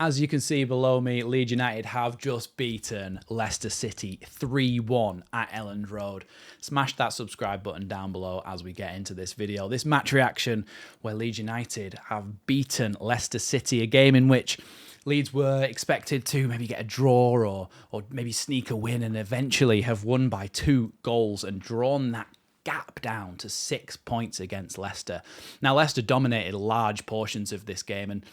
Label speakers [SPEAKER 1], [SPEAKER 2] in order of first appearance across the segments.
[SPEAKER 1] As you can see below me, Leeds United have just beaten Leicester City 3-1 at Elland Road. Smash that subscribe button down below as we get into this video. This match reaction where Leeds United have beaten Leicester City, a game in which Leeds were expected to maybe get a draw or maybe sneak a win, and eventually have won by 2 goals and drawn that gap down to 6 points against Leicester. Now, Leicester dominated large portions of this game, and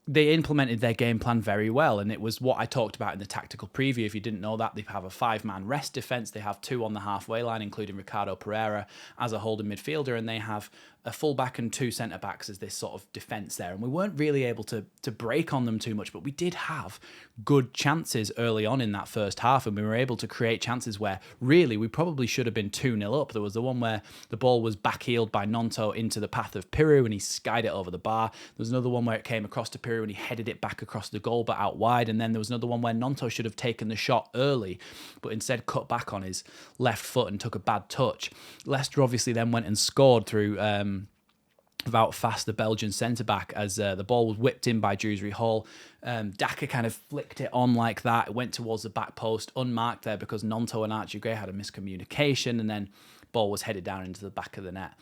[SPEAKER 1] they implemented their game plan very well, and it was what I talked about in the tactical preview. If you didn't know that, they have a 5-man rest defence. They have 2 on the halfway line, including Ricardo Pereira as a holding midfielder, and they have a fullback and 2 centre-backs as this sort of defence there. And we weren't really able to break on them too much, but we did have good chances early on in that first half, and we were able to create chances where really we probably should have been 2-0 up. There was the one where the ball was backheeled by Nonto into the path of Piru and he skied it over the bar. There was another one where it came across to Piru and he headed it back across the goal but out wide. And then there was another one where Nonto should have taken the shot early but instead cut back on his left foot and took a bad touch. Leicester obviously then went and scored through Wout Fast, the Belgian centre-back, as the ball was whipped in by Dewsbury Hall. Daka kind of flicked it on like that. It went towards the back post, unmarked there because Nonto and Archie Gray had a miscommunication, and then ball was headed down into the back of the net.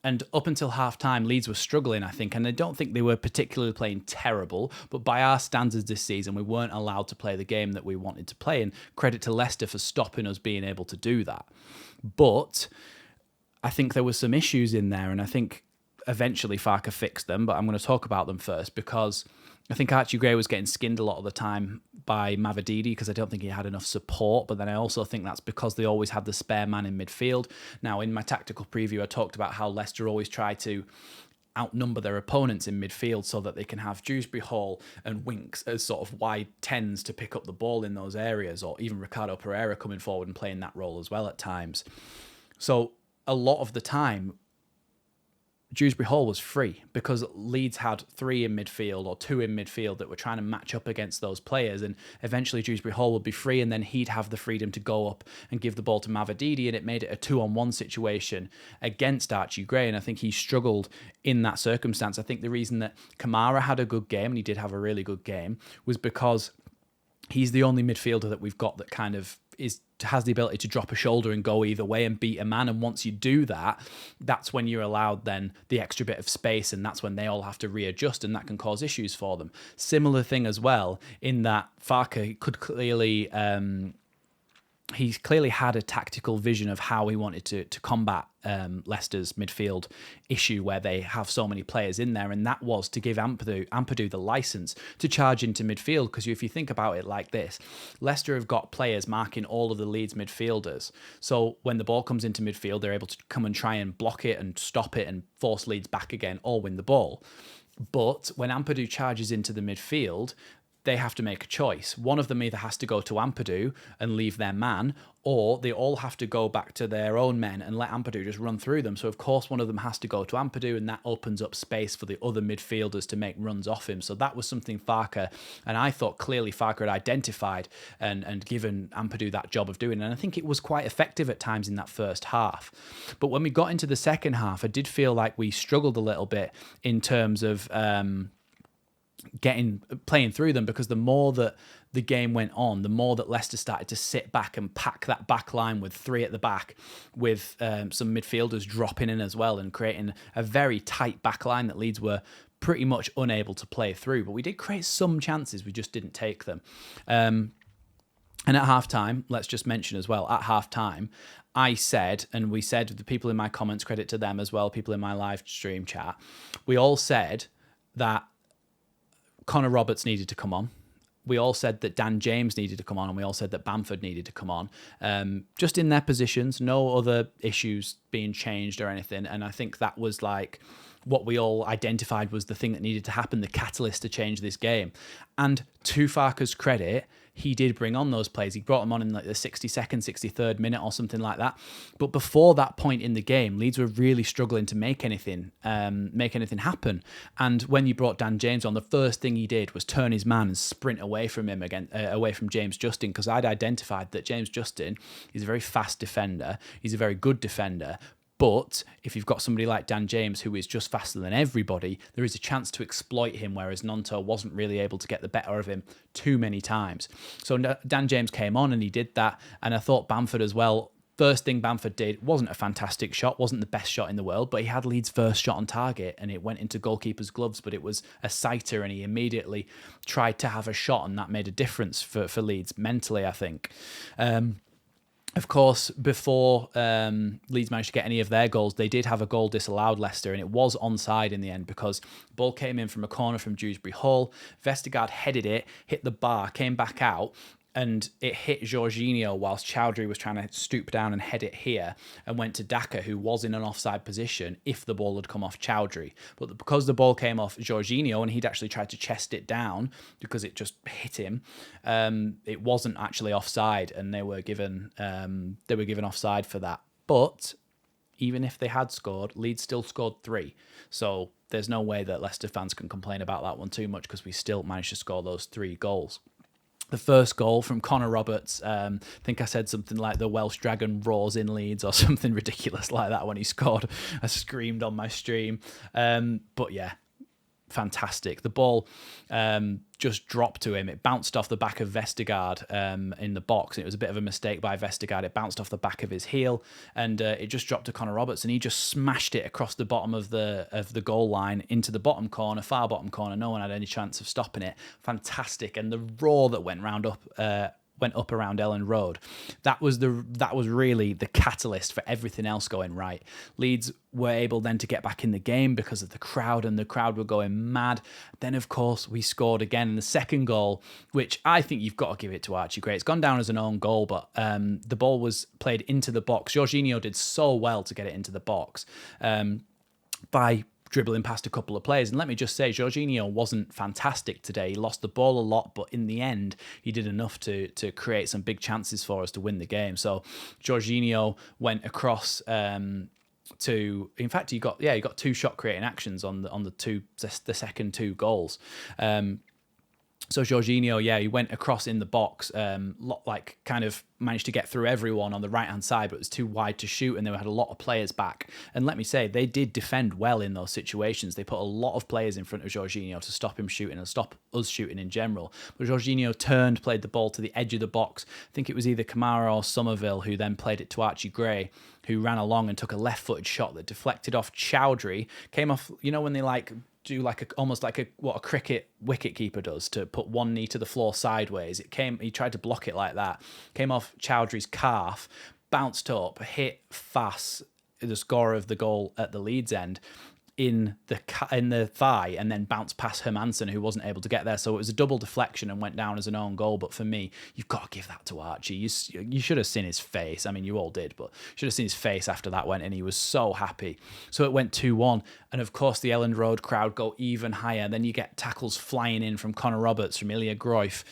[SPEAKER 1] And up until half-time, Leeds were struggling, I think, and I don't think they were particularly playing terrible, but by our standards this season, we weren't allowed to play the game that we wanted to play, and credit to Leicester for stopping us being able to do that. But I think there were some issues in there, and I think eventually Farke fixed them, but I'm going to talk about them first because I think Archie Gray was getting skinned a lot of the time by Mavididi because I don't think he had enough support, but then I also think that's because they always had the spare man in midfield. Now, in my tactical preview, I talked about how Leicester always try to outnumber their opponents in midfield so that they can have Dewsbury Hall and Winks as sort of wide 10s to pick up the ball in those areas, or even Ricardo Pereira coming forward and playing that role as well at times. So a lot of the time, Dewsbury Hall was free because Leeds had 3 in midfield or 2 in midfield that were trying to match up against those players, and eventually Dewsbury Hall would be free and then he'd have the freedom to go up and give the ball to Mavididi, and it made it a 2-on-1 situation against Archie Gray, and I think he struggled in that circumstance. I think the reason that Kamara had a good game, and he did have a really good game, was because he's the only midfielder that we've got that kind of has the ability to drop a shoulder and go either way and beat a man. And once you do that, that's when you're allowed then the extra bit of space, and that's when they all have to readjust, and that can cause issues for them. Similar thing as well in that Farke could clearly he clearly had a tactical vision of how he wanted to combat Leicester's midfield issue where they have so many players in there, and that was to give Ampadu the licence to charge into midfield, because if you think about it like this, Leicester have got players marking all of the Leeds midfielders, so when the ball comes into midfield, they're able to come and try and block it and stop it and force Leeds back again or win the ball. But when Ampadu charges into the midfield, they have to make a choice. One of them either has to go to Ampadu and leave their man, or they all have to go back to their own men and let Ampadu just run through them. So, of course, one of them has to go to Ampadu, and that opens up space for the other midfielders to make runs off him. So that was something Farke, and I thought clearly Farke had identified and given Ampadu that job of doing. And I think it was quite effective at times in that first half. But when we got into the second half, I did feel like we struggled a little bit in terms of playing through them, because the more that the game went on, the more that Leicester started to sit back and pack that back line with 3 at the back, with some midfielders dropping in as well and creating a very tight back line that Leeds were pretty much unable to play through. But we did create some chances, we just didn't take them. And at halftime, let's just mention as well, at halftime, I said, and we said, the people in my comments, credit to them as well, people in my live stream chat, we all said that Connor Roberts needed to come on. We all said that Dan James needed to come on, and we all said that Bamford needed to come on. Just in their positions, no other issues being changed or anything. And I think that was like what we all identified was the thing that needed to happen, the catalyst to change this game. And to Farke's credit, he did bring on those players. He brought them on in like the 62nd, 63rd minute or something like that. But before that point in the game, Leeds were really struggling to make anything happen. And when you brought Dan James on, the first thing he did was turn his man and sprint away from him again, away from James Justin, because I'd identified that James Justin is a very fast defender. He's a very good defender. But if you've got somebody like Dan James, who is just faster than everybody, there is a chance to exploit him, whereas Gnonto wasn't really able to get the better of him too many times. So Dan James came on and he did that. And I thought Bamford as well. First thing Bamford did wasn't a fantastic shot, wasn't the best shot in the world, but he had Leeds' first shot on target and it went into goalkeeper's gloves, but it was a sighter and he immediately tried to have a shot and that made a difference for Leeds mentally, I think. Of course, before Leeds managed to get any of their goals, they did have a goal disallowed, Leicester, and it was onside in the end because the ball came in from a corner from Dewsbury Hall. Vestergaard headed it, hit the bar, came back out, and it hit Jorginho whilst Chowdhury was trying to stoop down and head it here and went to Daka, who was in an offside position if the ball had come off Chowdhury. But because the ball came off Jorginho and he'd actually tried to chest it down because it just hit him, it wasn't actually offside and they were given offside for that. But even if they had scored, Leeds still scored 3. So there's no way that Leicester fans can complain about that one too much because we still managed to score those 3 goals. The first goal from Connor Roberts, I think I said something like the Welsh Dragon roars in Leeds or something ridiculous like that when he scored. I screamed on my stream. But yeah, fantastic. The ball just dropped to him. It bounced off the back of Vestergaard in the box. It was a bit of a mistake by Vestergaard. It bounced off the back of his heel and it just dropped to Connor Roberts and he just smashed it across the bottom of the goal line into the bottom corner, far bottom corner. No one had any chance of stopping it. Fantastic. And the roar that went up around Elland Road, that was really the catalyst for everything else going right. Leeds were able then to get back in the game because of the crowd, and the crowd were going mad. Then, of course, we scored again in the second goal, which I think you've got to give it to Archie Gray. It's gone down as an own goal, but the ball was played into the box. Jorginho did so well to get it into the box by dribbling past a couple of players. And let me just say, Jorginho wasn't fantastic today. He lost the ball a lot, but in the end, he did enough to create some big chances for us to win the game. So Jorginho went across in fact, he got 2 shot creating actions on the second 2 goals. So Jorginho, he went across in the box, kind of managed to get through everyone on the right-hand side, but it was too wide to shoot, and they had a lot of players back. And let me say, they did defend well in those situations. They put a lot of players in front of Jorginho to stop him shooting and stop us shooting in general. But Jorginho turned, played the ball to the edge of the box. I think it was either Kamara or Somerville who then played it to Archie Gray, who ran along and took a left-footed shot that deflected off Chowdhury, came off, when they do almost like what a cricket wicket keeper does, to put one knee to the floor sideways. He tried to block it like that. Came off Chowdhury's calf, bounced up, hit Fass, the scorer of the goal at the Leeds end, in the thigh, and then bounced past Hermansen, who wasn't able to get there. So it was a double deflection and went down as an own goal. But for me, you've got to give that to Archie. You should have seen his face. I mean, you all did, but should have seen his face after that went, and he was so happy. So it went 2-1. And of course, the Elland Road crowd go even higher. Then you get tackles flying in from Connor Roberts, from Ilya Groif.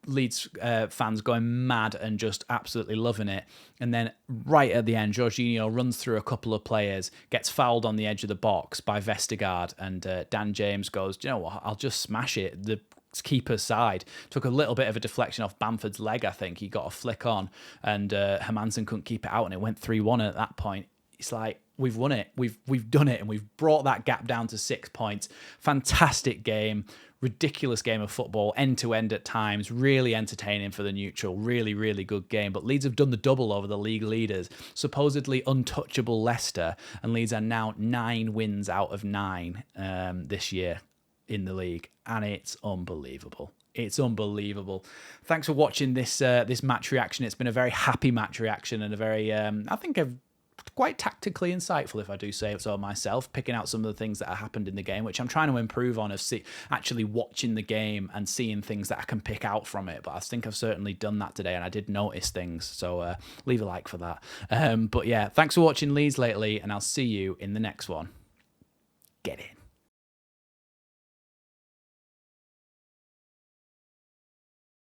[SPEAKER 1] Leeds fans going mad and just absolutely loving it. And then right at the end, Jorginho runs through a couple of players, gets fouled on the edge of the box by Vestergaard, and Dan James goes, "Do you know what, I'll just smash it." The keeper's side took a little bit of a deflection off Bamford's leg, I think. He got a flick on, and Hermansen couldn't keep it out, and it went 3-1. And at that point, it's like, we've won it. We've done it, and we've brought that gap down to 6 points. Fantastic game. Ridiculous game of football, end-to-end at times, really entertaining for the neutral, really, really good game. But Leeds have done the double over the league leaders, supposedly untouchable Leicester, and Leeds are now 9 wins out of 9 this year in the league, and it's unbelievable. It's unbelievable. Thanks for watching this match reaction. It's been a very happy match reaction and a very, I think, quite tactically insightful, if I do say so myself, picking out some of the things that happened in the game, which I'm trying to improve on, actually watching the game and seeing things that I can pick out from it. But I think I've certainly done that today, and I did notice things, so leave a like for that. But yeah, thanks for watching Leeds Lately, and I'll see you in the next one. Get in.